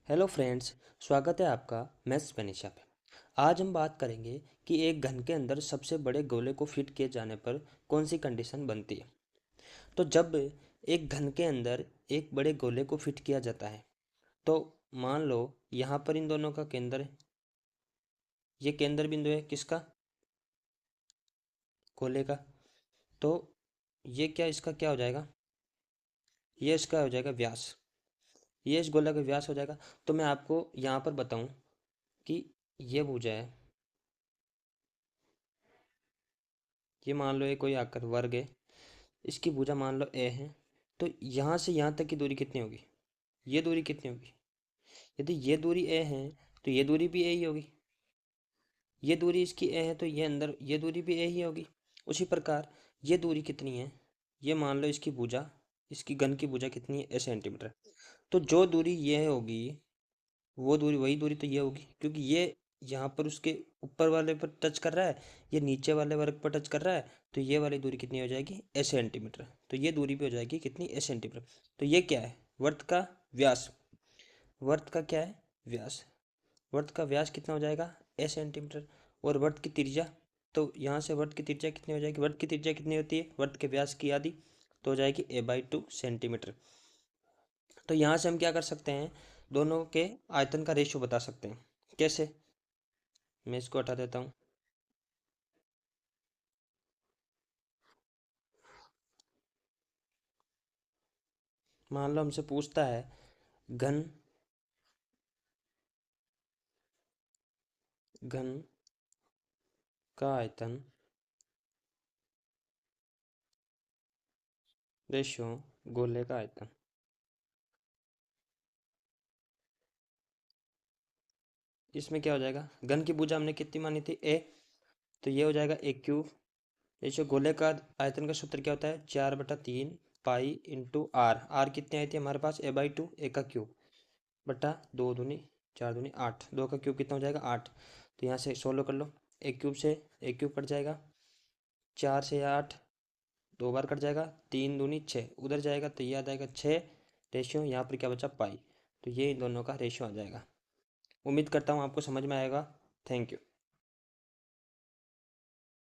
Hello friends, स्वागत है आपका मैथ्स स्पेनिशा पे। आज हम बात करेंगे कि एक घन के अंदर सबसे बड़े गोले को फिट किए जाने पर कौन सी कंडीशन बनती है। तो जब एक घन के अंदर एक बड़े गोले को फिट किया जाता है तो मान लो यहाँ पर इन दोनों का केंद्र है। ये केंद्र बिंदु है किसका? गोले का। तो ये क्या, इसका क्या हो जाएगा? ये इसका हो जाएगा व्यास। ये इस गोला का व्यास हो जाएगा। तो मैं आपको यहाँ पर बताऊँ कि ये भुजा है, ये मान लो ये कोई आकर वर्ग है, इसकी भुजा मान लो ए है। तो यहाँ से यहाँ तक की दूरी कितनी होगी? ये दूरी कितनी होगी? यदि ये दूरी ए है तो ये दूरी भी ए ही होगी। ये दूरी इसकी ए है तो ये अंदर ये दूरी भी ए ही होगी। उसी प्रकार ये दूरी कितनी है? ये मान लो इसकी भुजा, इसकी घन की भुजा कितनी है? ए सेंटीमीटर। तो जो दूरी ये होगी वो दूरी, वही दूरी तो ये होगी, क्योंकि ये यहाँ पर उसके ऊपर वाले पर टच कर रहा है, ये नीचे वाले वर्ग पर टच कर रहा है। तो ये वाली दूरी कितनी हो जाएगी? ए सेंटीमीटर। तो ये दूरी भी हो जाएगी कितनी? ए सेंटीमीटर। तो ये क्या है? वर्त का व्यास। वर्त का क्या है? व्यास। वर्त का व्यास कितना हो जाएगा? ए सेंटीमीटर। और वर्त की त्रिज्या, तो यहाँ से वर्त की त्रिज्या कितनी हो जाएगी? वर्त की त्रिज्या कितनी होती है वर्त के व्यास की आधी? तो हो जाएगी a/2 सेंटीमीटर। तो यहाँ से हम क्या कर सकते हैं? दोनों के आयतन का रेशियो बता सकते हैं। कैसे? मैं इसको हटा देता हूँ। मान लो हमसे पूछता है घन घन का आयतन रेशियो गोले का आयतन। इसमें क्या हो जाएगा? घन की भुजा हमने कितनी मानी थी? ए। तो ये हो जाएगा ए क्यूब। रेशियो गोले का आयतन का सूत्र क्या होता है? 4/3 पाई इंटू आर। आर कितनी आई थी हमारे पास? a/2, ए का क्यूब बटा 2 दूनी 4 दूनी 8। 2 का क्यूब कितना हो जाएगा? 8। तो यहाँ से 16 कर लो। एक क्यूब से एक क्यूब कट जाएगा, 4 से 8 दो बार कट जाएगा, 3 दूनी 6 उधर जाएगा तो ये आ जाएगा 6। रेशियो यहाँ पर क्या बचा? पाई। तो ये इन दोनों का रेशियो आ जाएगा। उम्मीद करता हूँ आपको समझ में आएगा। Thank you.